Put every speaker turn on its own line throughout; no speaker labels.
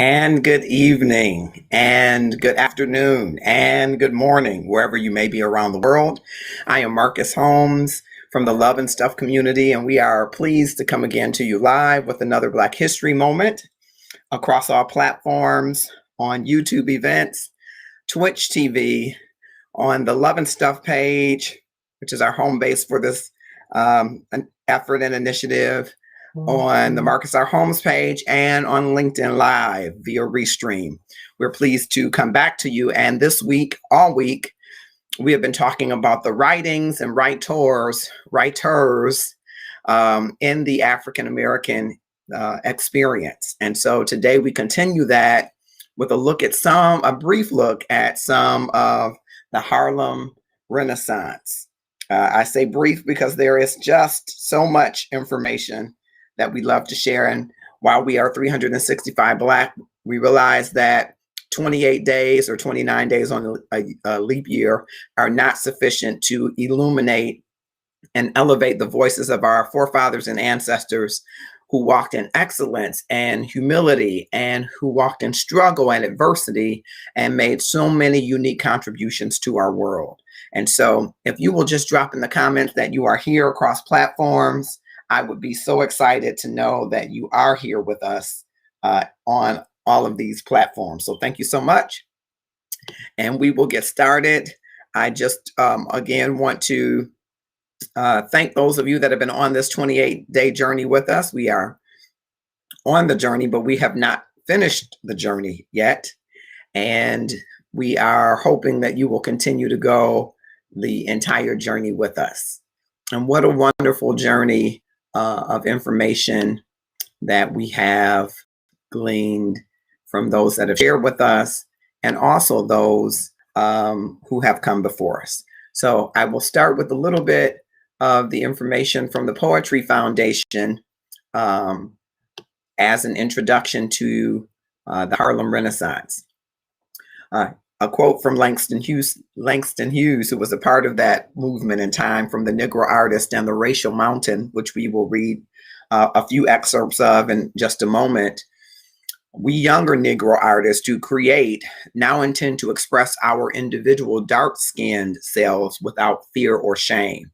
And good evening, and good afternoon, and good morning, wherever you may be around the world. I am Marcus Holmes from the Love and Stuff community, and we are pleased to come again to you live with another Black History moment across all platforms, on YouTube events, Twitch TV, on the Love and Stuff page, which is our home base for this effort and initiative, on the Marcus R. Holmes page, and on LinkedIn Live via Restream. We're pleased to come back to you. And this week, all week, we have been talking about the writings and writers in the African American experience. And so today we continue that with a brief look at some of the Harlem Renaissance. I say brief because there is just so much information that we love to share. And while we are 365 Black, we realize that 28 days or 29 days on a leap year are not sufficient to illuminate and elevate the voices of our forefathers and ancestors who walked in excellence and humility, and who walked in struggle and adversity and made so many unique contributions to our world. And so if you will just drop in the comments that you are here across platforms, I would be so excited to know that you are here with us on all of these platforms. So thank you so much. And we will get started. I just, again, want to thank those of you that have been on this 28-day journey with us. We are on the journey, but we have not finished the journey yet. And we are hoping that you will continue to go the entire journey with us. And what a wonderful journey of information that we have gleaned from those that have shared with us, and also those who have come before us. So I will start with a little bit of the information from the Poetry Foundation as an introduction to the Harlem Renaissance. A quote from Langston Hughes, who was a part of that movement in time, from The Negro Artist and the Racial Mountain, which we will read a few excerpts of in just a moment. We younger Negro artists who create now intend to express our individual dark-skinned selves without fear or shame.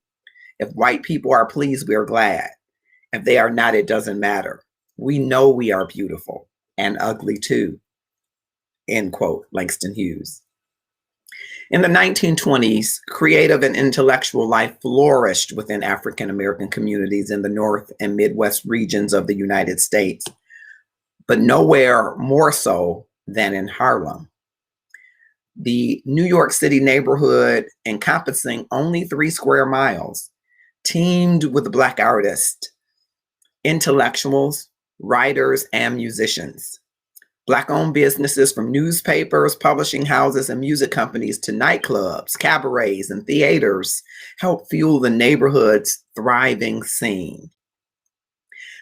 If white people are pleased, we are glad. If they are not, it doesn't matter. We know we are beautiful and ugly too. End quote, Langston Hughes. In the 1920s, creative and intellectual life flourished within African American communities in the North and Midwest regions of the United States, but nowhere more so than in Harlem. The New York City neighborhood, encompassing only 3 square miles, teemed with Black artists, intellectuals, writers, and musicians. Black-owned businesses, from newspapers, publishing houses, and music companies to nightclubs, cabarets, and theaters, helped fuel the neighborhood's thriving scene.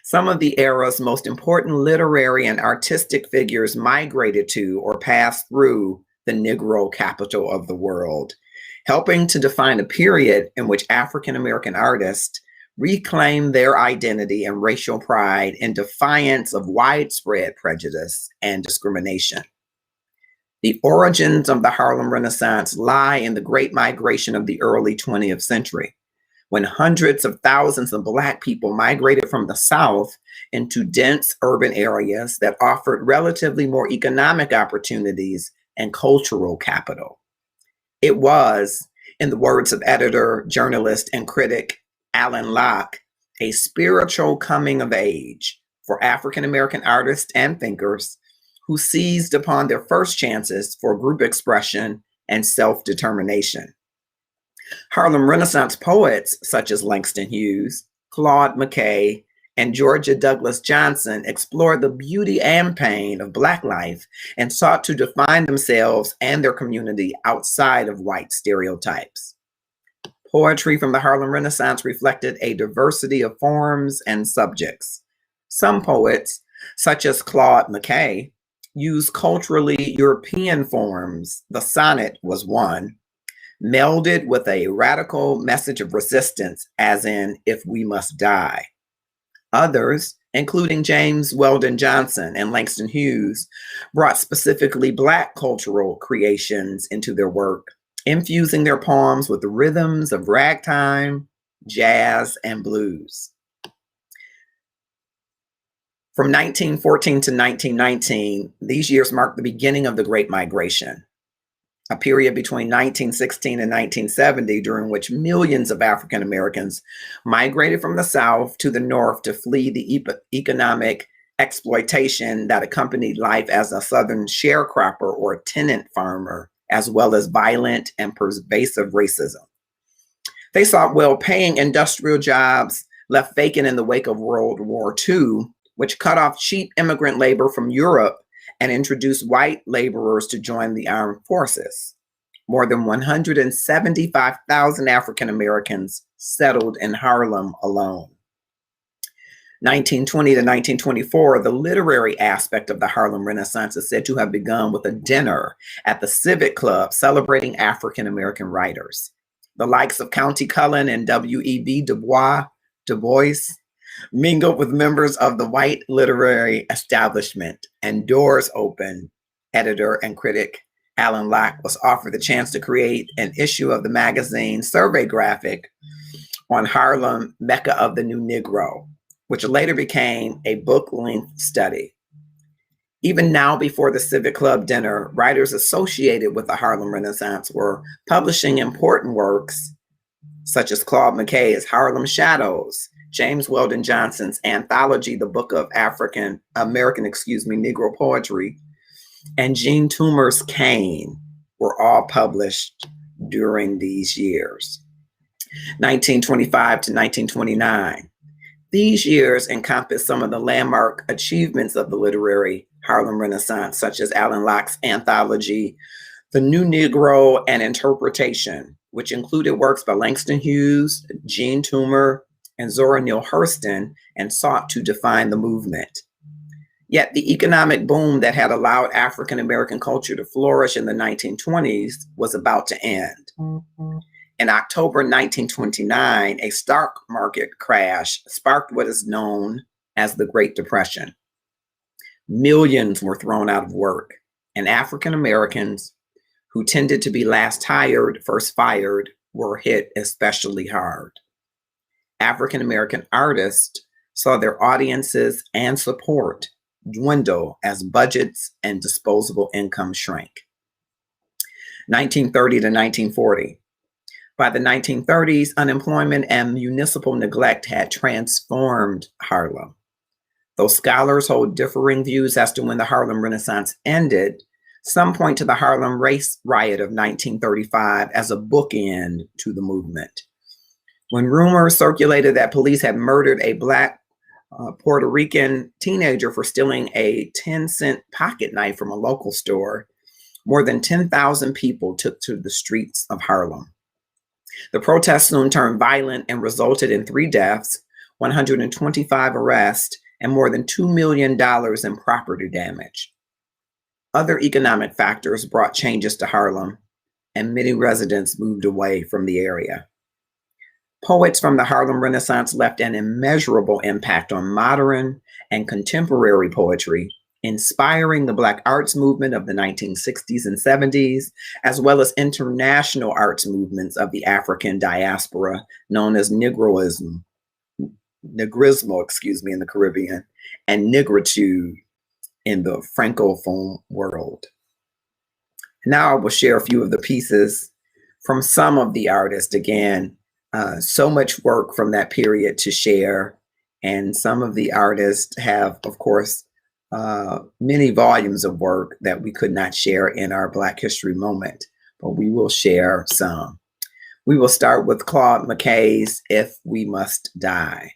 Some of the era's most important literary and artistic figures migrated to or passed through the Negro capital of the world, helping to define a period in which African American artists reclaim their identity and racial pride in defiance of widespread prejudice and discrimination. The origins of the Harlem Renaissance lie in the Great Migration of the early 20th century, when hundreds of thousands of Black people migrated from the South into dense urban areas that offered relatively more economic opportunities and cultural capital. It was, in the words of editor, journalist, and critic Alan Locke, a spiritual coming of age for African American artists and thinkers who seized upon their first chances for group expression and self-determination. Harlem Renaissance poets such as Langston Hughes, Claude McKay, and Georgia Douglas Johnson explored the beauty and pain of Black life and sought to define themselves and their community outside of white stereotypes. Poetry from the Harlem Renaissance reflected a diversity of forms and subjects. Some poets, such as Claude McKay, used culturally European forms. The sonnet was one, melded with a radical message of resistance, as in, if we must die. Others, including James Weldon Johnson and Langston Hughes, brought specifically Black cultural creations into their work, infusing their poems with the rhythms of ragtime, jazz, and blues. From 1914 to 1919, these years marked the beginning of the Great Migration, a period between 1916 and 1970 during which millions of African Americans migrated from the South to the North to flee the economic exploitation that accompanied life as a Southern sharecropper or tenant farmer, as well as violent and pervasive racism. They sought well-paying industrial jobs left vacant in the wake of World War II, which cut off cheap immigrant labor from Europe and introduced white laborers to join the armed forces. More than 175,000 African Americans settled in Harlem alone. 1920 to 1924, the literary aspect of the Harlem Renaissance is said to have begun with a dinner at the Civic Club celebrating African American writers. The likes of Countee Cullen and W.E.B. Du Bois mingled with members of the white literary establishment, and doors open. Editor and critic Alan Locke was offered the chance to create an issue of the magazine survey graphic on Harlem, Mecca of the New Negro, which later became a book-length study. Even now, before the Civic Club dinner, writers associated with the Harlem Renaissance were publishing important works, such as Claude McKay's Harlem Shadows, James Weldon Johnson's anthology, The Book of Negro Poetry, and Jean Toomer's Cane were all published during these years. 1925 to 1929. These years encompass some of the landmark achievements of the literary Harlem Renaissance, such as Alan Locke's anthology, The New Negro and Interpretation, which included works by Langston Hughes, Jean Toomer, and Zora Neale Hurston, and sought to define the movement. Yet the economic boom that had allowed African American culture to flourish in the 1920s was about to end. In October 1929, a stock market crash sparked what is known as the Great Depression. Millions were thrown out of work, and African Americans, who tended to be last hired, first fired, were hit especially hard. African American artists saw their audiences and support dwindle as budgets and disposable income shrank. 1930 to 1940. By the 1930s, unemployment and municipal neglect had transformed Harlem. Though scholars hold differing views as to when the Harlem Renaissance ended, some point to the Harlem Race Riot of 1935 as a bookend to the movement. When rumors circulated that police had murdered a Black Puerto Rican teenager for stealing a 10-cent pocket knife from a local store, more than 10,000 people took to the streets of Harlem. The protests soon turned violent and resulted in 3 deaths, 125 arrests, and more than $2 million in property damage. Other economic factors brought changes to Harlem, and many residents moved away from the area. Poets from the Harlem Renaissance left an immeasurable impact on modern and contemporary poetry, inspiring the Black arts movement of the 1960s and 70s, as well as international arts movements of the African diaspora, known as Negrismo, in the Caribbean, and Negritude in the Francophone world. Now I will share a few of the pieces from some of the artists. Again, so much work from that period to share, and some of the artists have, of course, many volumes of work that we could not share in our Black History Moment, but we will share some. We will start with Claude McKay's If We Must Die.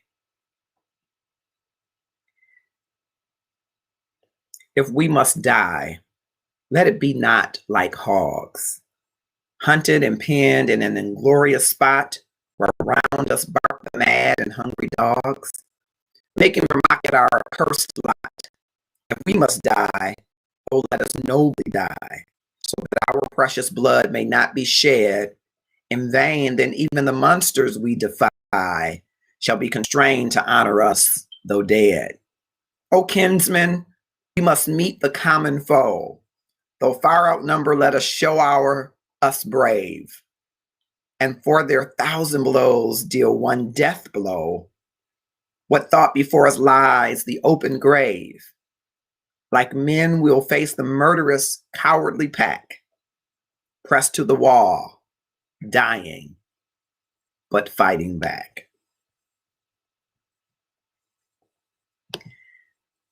If we must die, let it be not like hogs, hunted and pinned in an inglorious spot where around us bark the mad and hungry dogs, making remark at our cursed lot. If we must die, oh, let us nobly die, so that our precious blood may not be shed in vain. Then even the monsters we defy shall be constrained to honor us, though dead. O kinsmen, we must meet the common foe. Though far outnumbered, let us show us brave. And for their 1,000 blows, deal one death blow. What thought before us lies the open grave. Like men, we'll face the murderous, cowardly pack, pressed to the wall, dying, but fighting back.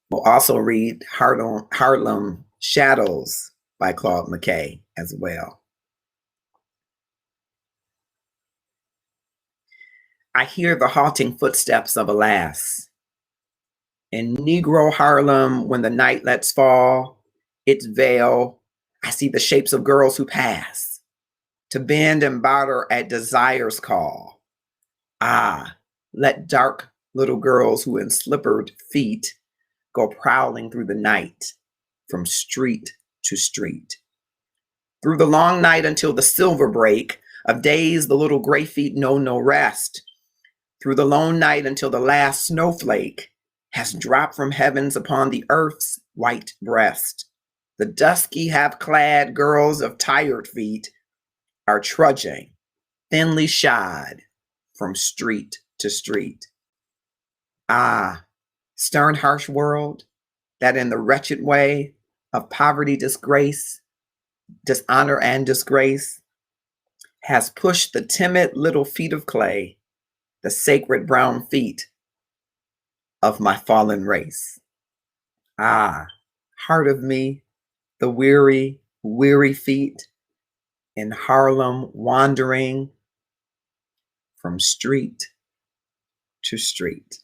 We'll also read Harlem Shadows by Claude McKay as well. I hear the halting footsteps of a lass. In Negro Harlem, when the night lets fall its veil, I see the shapes of girls who pass to bend and barter at desire's call. Ah, let dark little girls who in slippered feet go prowling through the night from street to street. Through the long night until the silver break of days, the little gray feet know no rest. Through the lone night until the last snowflake has dropped from heavens upon the earth's white breast. The dusky half-clad girls of tired feet are trudging, thinly shod, from street to street. Ah, stern, harsh world, that in the wretched way of poverty, disgrace, dishonor, and disgrace has pushed the timid little feet of clay, the sacred brown feet of my fallen race. Ah, heart of me, the weary, weary feet in Harlem wandering from street to street.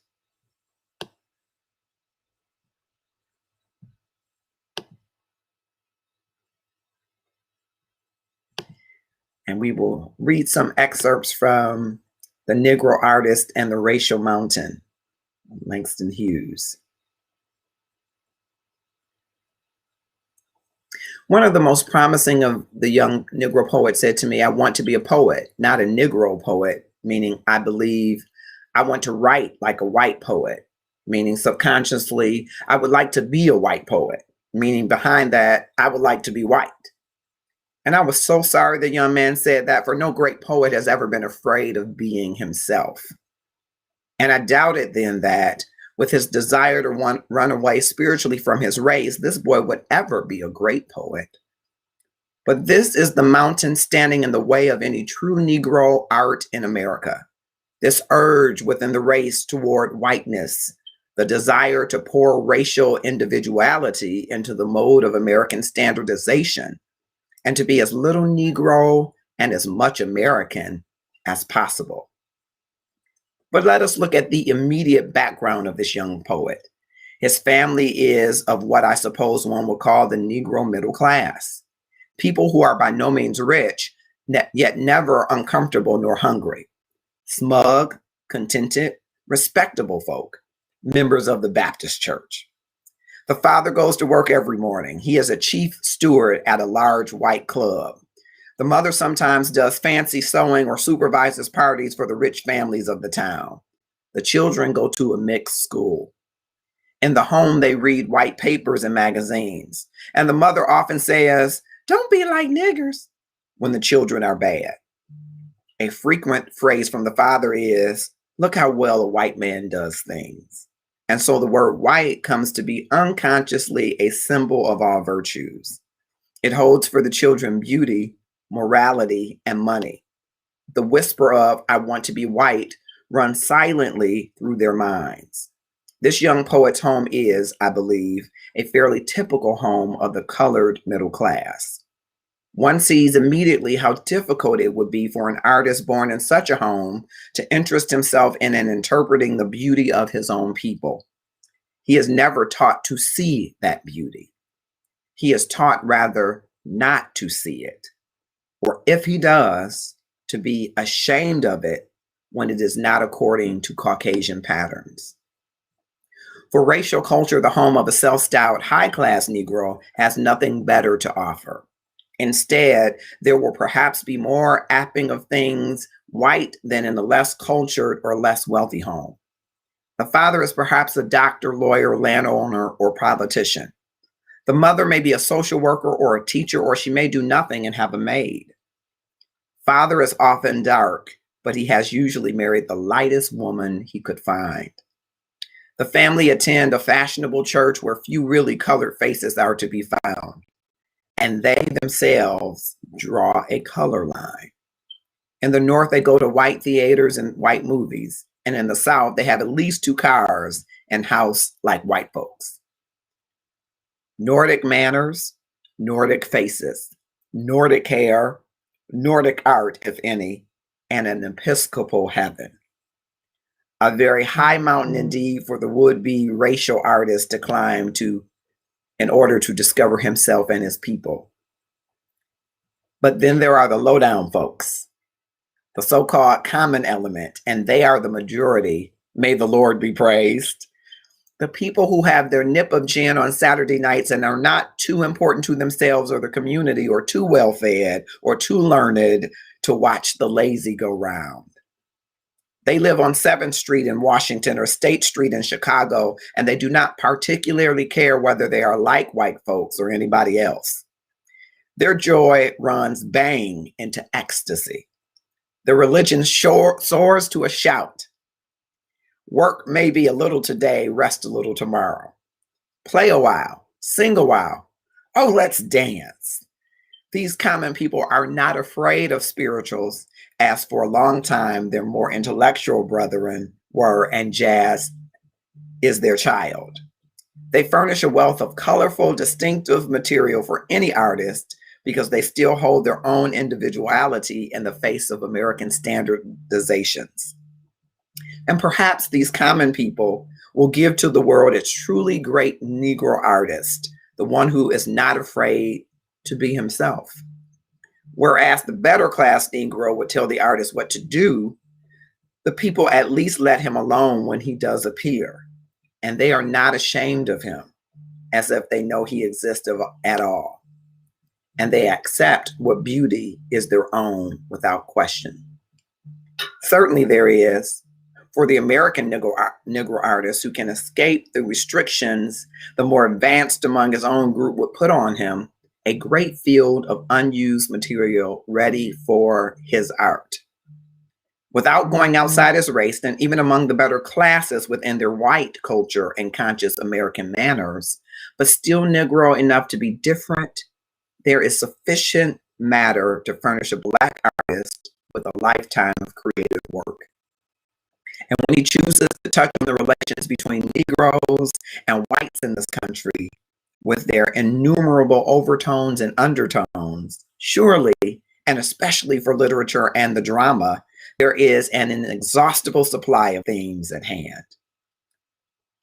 And we will read some excerpts from The Negro Artist and the Racial Mountain, Langston Hughes. One of the most promising of the young Negro poets said to me, I want to be a poet, not a Negro poet, meaning I believe I want to write like a white poet, meaning subconsciously I would like to be a white poet, meaning behind that I would like to be white. And I was so sorry the young man said that, for no great poet has ever been afraid of being himself. And I doubted then that with his desire to run away spiritually from his race, this boy would ever be a great poet. But this is the mountain standing in the way of any true Negro art in America. This urge within the race toward whiteness, the desire to pour racial individuality into the mode of American standardization, and to be as little Negro and as much American as possible. But let us look at the immediate background of this young poet. His family is of what I suppose one would call the Negro middle class, people who are by no means rich, yet never uncomfortable nor hungry, smug, contented, respectable folk, members of the Baptist Church. The father goes to work every morning. He is a chief steward at a large white club. The mother sometimes does fancy sewing or supervises parties for the rich families of the town. The children go to a mixed school. In the home, they read white papers and magazines. And the mother often says, "Don't be like niggers," when the children are bad. A frequent phrase from the father is, "Look how well a white man does things." And so the word white comes to be unconsciously a symbol of all virtues. It holds for the children beauty, morality, and money. The whisper of, "I want to be white," runs silently through their minds. This young poet's home is, I believe, a fairly typical home of the colored middle class. One sees immediately how difficult it would be for an artist born in such a home to interest himself in and interpreting the beauty of his own people. He is never taught to see that beauty. He is taught rather not to see it, or if he does, to be ashamed of it when it is not according to Caucasian patterns. For racial culture, the home of a self-styled high-class Negro has nothing better to offer. Instead, there will perhaps be more apping of things white than in a less cultured or less wealthy home. The father is perhaps a doctor, lawyer, landowner, or politician. The mother may be a social worker or a teacher, or she may do nothing and have a maid. Father is often dark, but he has usually married the lightest woman he could find. The family attend a fashionable church where few really colored faces are to be found, and they themselves draw a color line. In the North, they go to white theaters and white movies, and in the South, they have at least 2 cars and house like white folks. Nordic manners, Nordic faces, Nordic hair, Nordic art, if any, and an Episcopal heaven. A very high mountain indeed for the would-be racial artist to climb to in order to discover himself and his people. But then there are the lowdown folks, the so-called common element, and they are the majority. May the Lord be praised. The people who have their nip of gin on Saturday nights and are not too important to themselves or the community or too well-fed or too learned to watch the lazy go round. They live on 7th Street in Washington or State Street in Chicago, and they do not particularly care whether they are like white folks or anybody else. Their joy runs bang into ecstasy. Their religion soars to a shout. Work maybe a little today, rest a little tomorrow. Play a while, sing a while. Oh, let's dance. These common people are not afraid of spirituals, as for a long time their more intellectual brethren were, and jazz is their child. They furnish a wealth of colorful, distinctive material for any artist because they still hold their own individuality in the face of American standardizations. And perhaps these common people will give to the world a truly great Negro artist, the one who is not afraid to be himself. Whereas the better class Negro would tell the artist what to do, the people at least let him alone when he does appear, and they are not ashamed of him, as if they know he exists at all. And they accept what beauty is their own without question. Certainly there is, for the American Negro artist who can escape the restrictions the more advanced among his own group would put on him, a great field of unused material ready for his art. Without going outside his race, and even among the better classes within their white culture and conscious American manners, but still Negro enough to be different, there is sufficient matter to furnish a Black artist with a lifetime of creative work. And when he chooses to touch on the relations between Negroes and whites in this country, with their innumerable overtones and undertones, surely, and especially for literature and the drama, there is an inexhaustible supply of themes at hand.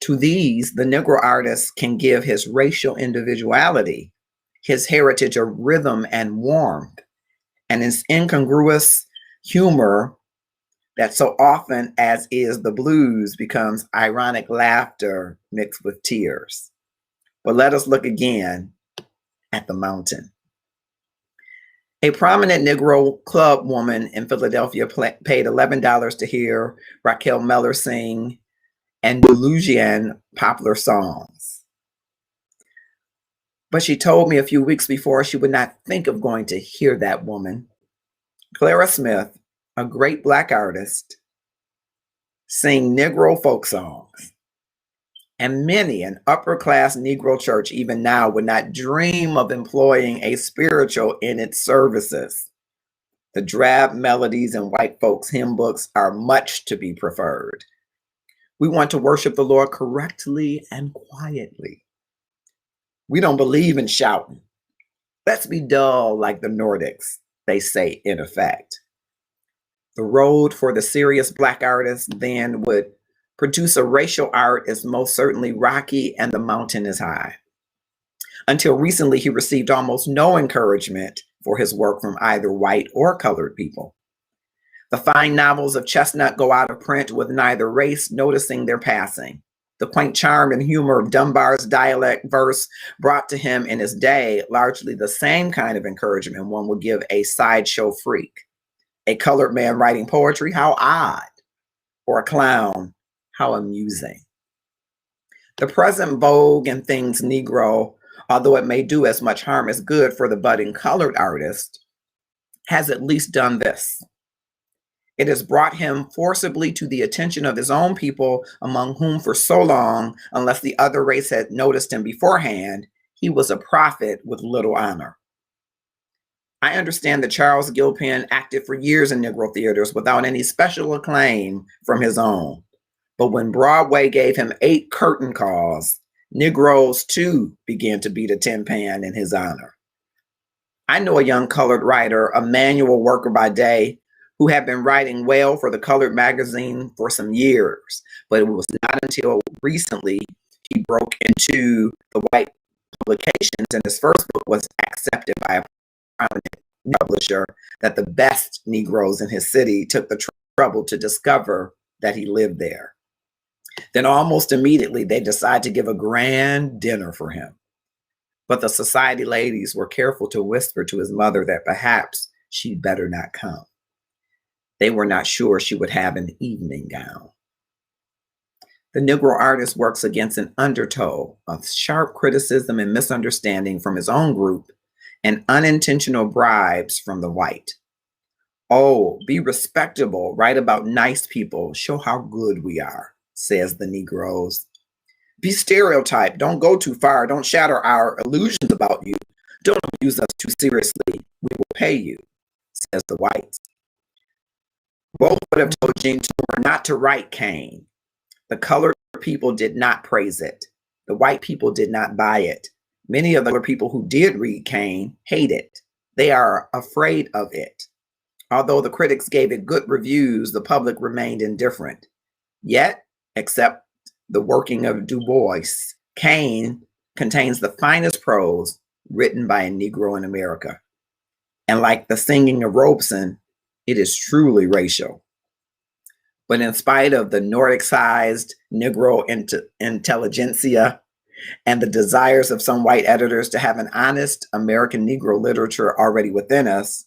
To these, the Negro artist can give his racial individuality, his heritage of rhythm and warmth, and his incongruous humor that so often, as is the blues, becomes ironic laughter mixed with tears. But let us look again at the mountain. A prominent Negro club woman in Philadelphia paid $11 to hear Raquel Meller sing Andalusian popular songs. But she told me a few weeks before she would not think of going to hear that woman. Clara Smith, a great Black artist, sing Negro folk songs. And many an upper-class Negro church even now would not dream of employing a spiritual in its services. The drab melodies in white folks' hymn books are much to be preferred. We want to worship the Lord correctly and quietly. We don't believe in shouting. Let's be dull like the Nordics, they say in effect. The road for the serious Black artist then would produce a racial art is most certainly rocky and the mountain is high. Until recently, he received almost no encouragement for his work from either white or colored people. The fine novels of Chestnut go out of print with neither race noticing their passing. The quaint charm and humor of Dunbar's dialect verse brought to him in his day largely the same kind of encouragement one would give a sideshow freak. A colored man writing poetry, how odd. Or a clown, How amusing. The present vogue and things Negro, although it may do as much harm as good for the budding colored artist, has at least done this. It has brought him forcibly to the attention of his own people, among whom for so long, unless the other race had noticed him beforehand, he was a prophet with little honor. I understand that Charles Gilpin acted for years in Negro theaters without any special acclaim from his own. But when Broadway gave him 8 curtain calls, Negroes too began to beat a tin pan in his honor. I know a young colored writer, a manual worker by day, who had been writing well for the colored magazine for some years, but it was not until recently he broke into the white publications and his first book was accepted by a prominent publisher that the best Negroes in his city took the trouble to discover that he lived there. Then almost immediately they decided to give a grand dinner for him. But the society ladies were careful to whisper to his mother that perhaps she'd better not come. They were not sure she would have an evening gown. The Negro artist works against an undertow of sharp criticism and misunderstanding from his own group and unintentional bribes from the white. Oh, be respectable, write about nice people, show how good we are, says the Negroes. Be stereotyped, don't go too far, don't shatter our illusions about you, don't abuse us too seriously, we will pay you, says the whites. Both would have told Gene Toomer not to write Cain. The colored people did not praise it. The white people did not buy it. Many of the people who did read Cain hate it. They are afraid of it. Although the critics gave it good reviews, the public remained indifferent. Yet, except the working of Du Bois, Cain contains the finest prose written by a Negro in America. And like the singing of Robeson, it is truly racial. But in spite of the Nordic-sized Negro intelligentsia and the desires of some white editors to have an honest American Negro literature already within us,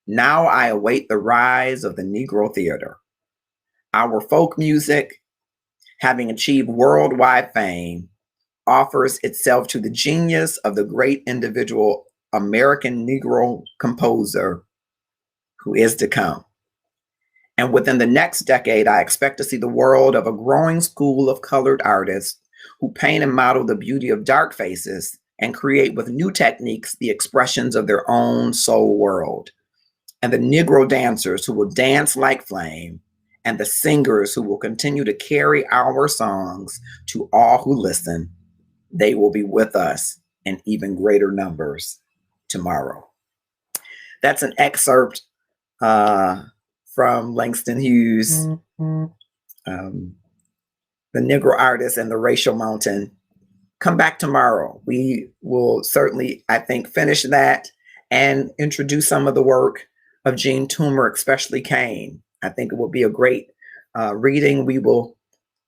now I await the rise of the Negro theater. Our folk music, having achieved worldwide fame, offers itself to the genius of the great individual American Negro composer who is to come. And within the next decade, I expect to see the world of a growing school of colored artists who paint and model the beauty of dark faces and create with new techniques the expressions of their own soul world. And the Negro dancers who will dance like flame, and the singers who will continue to carry our songs to all who listen. They will be with us in even greater numbers tomorrow. That's an excerpt from Langston Hughes, The Negro Artist and the Racial Mountain. Come back tomorrow. We will certainly, I think, finish that and introduce some of the work of Gene Toomer, especially Cain. I think it will be a great reading. We will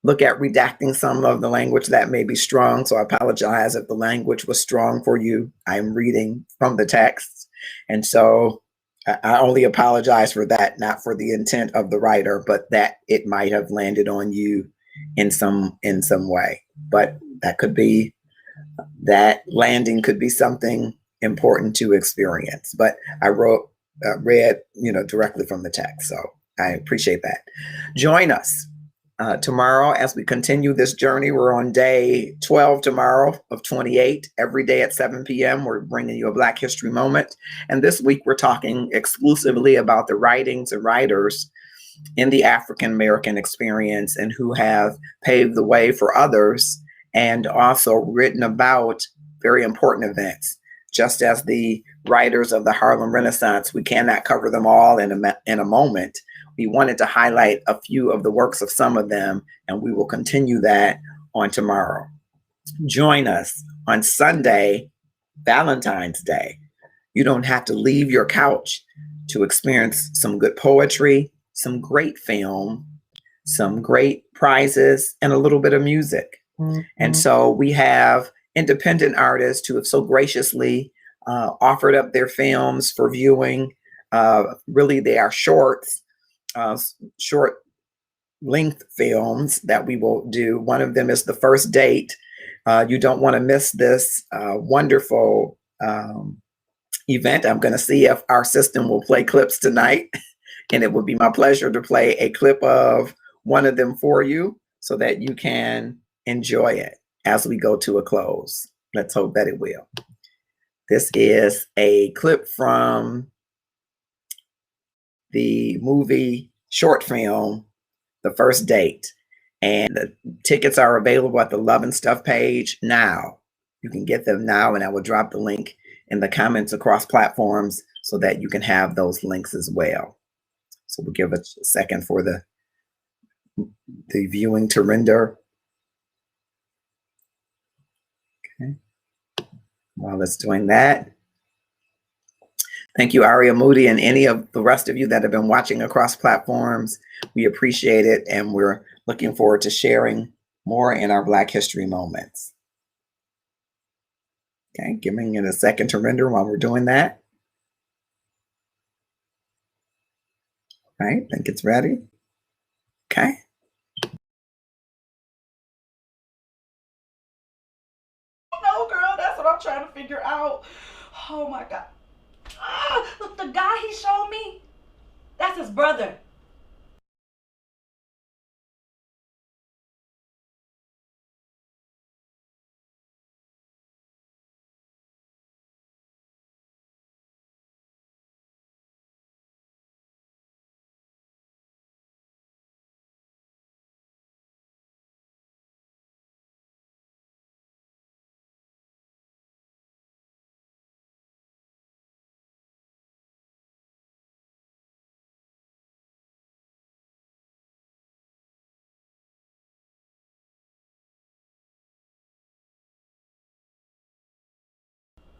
look at redacting some of the language that may be strong. So I apologize if the language was strong for you. I'm reading from the text. And so I only apologize for that, not for the intent of the writer, but that it might have landed on you in some way. But that landing could be something important to experience. But I read, directly from the text. So I appreciate that. Join us tomorrow as we continue this journey. We're on day 12 tomorrow of 28. Every day at 7 p.m. we're bringing you a Black History moment. And this week we're talking exclusively about the writings and writers in the African American experience and who have paved the way for others and also written about very important events. Just as the writers of the Harlem Renaissance, we cannot cover them all in a moment. We wanted to highlight a few of the works of some of them, and we will continue that on tomorrow. Join us on Sunday, Valentine's Day. You don't have to leave your couch to experience some good poetry, some great film, some great prizes, and a little bit of music. And so we have independent artists who have so graciously offered up their films for viewing. Really, they are short length films that we will do. One of them is The First Date. You don't want to miss this wonderful event. I'm going to see if our system will play clips tonight, and it would be my pleasure to play a clip of one of them for you so that you can enjoy it as we go to a close. Let's hope that it will. This is a clip from the movie short film, The First Date. And the tickets are available at the Love and Stuff page now. You can get them now, and I will drop the link in the comments across platforms so that you can have those links as well. So we'll give it a second for the viewing to render. Okay. While it's doing that, thank you, Aria Moody, and any of the rest of you that have been watching across platforms. We appreciate it, and we're looking forward to sharing more in our Black History moments. Okay, giving it a second to render while we're doing that. All right, I think it's ready. Okay.
No, girl, that's what I'm trying to figure out. Oh my God. Look, the guy he showed me, that's his brother.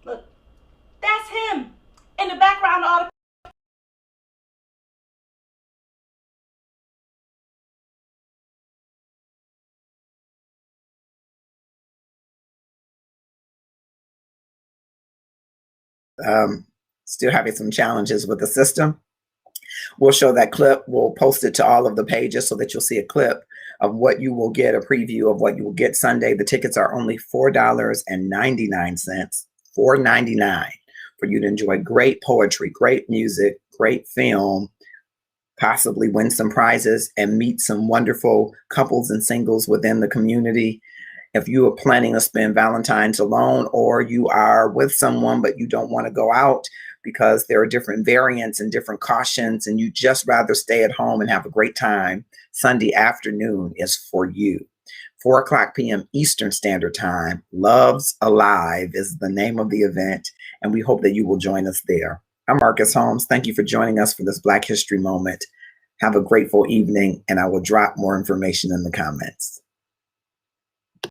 Look, that's him. In the background, all the
Still having some challenges with the system. We'll show that clip. We'll post it to all of the pages so that you'll see a clip of what you will get, a preview of what you will get Sunday. The tickets are only $4.99, $4.99 for you to enjoy great poetry, great music, great film, possibly win some prizes and meet some wonderful couples and singles within the community. If you are planning to spend Valentine's alone, or you are with someone but you don't want to go out because there are different variants and different cautions and you just rather stay at home and have a great time, Sunday afternoon is for you. 4:00 p.m. Eastern Standard Time. Love's Alive is the name of the event, and we hope that you will join us there. I'm Marcus Holmes. Thank you for joining us for this Black History moment. Have a grateful evening, and I will drop more information in the comments.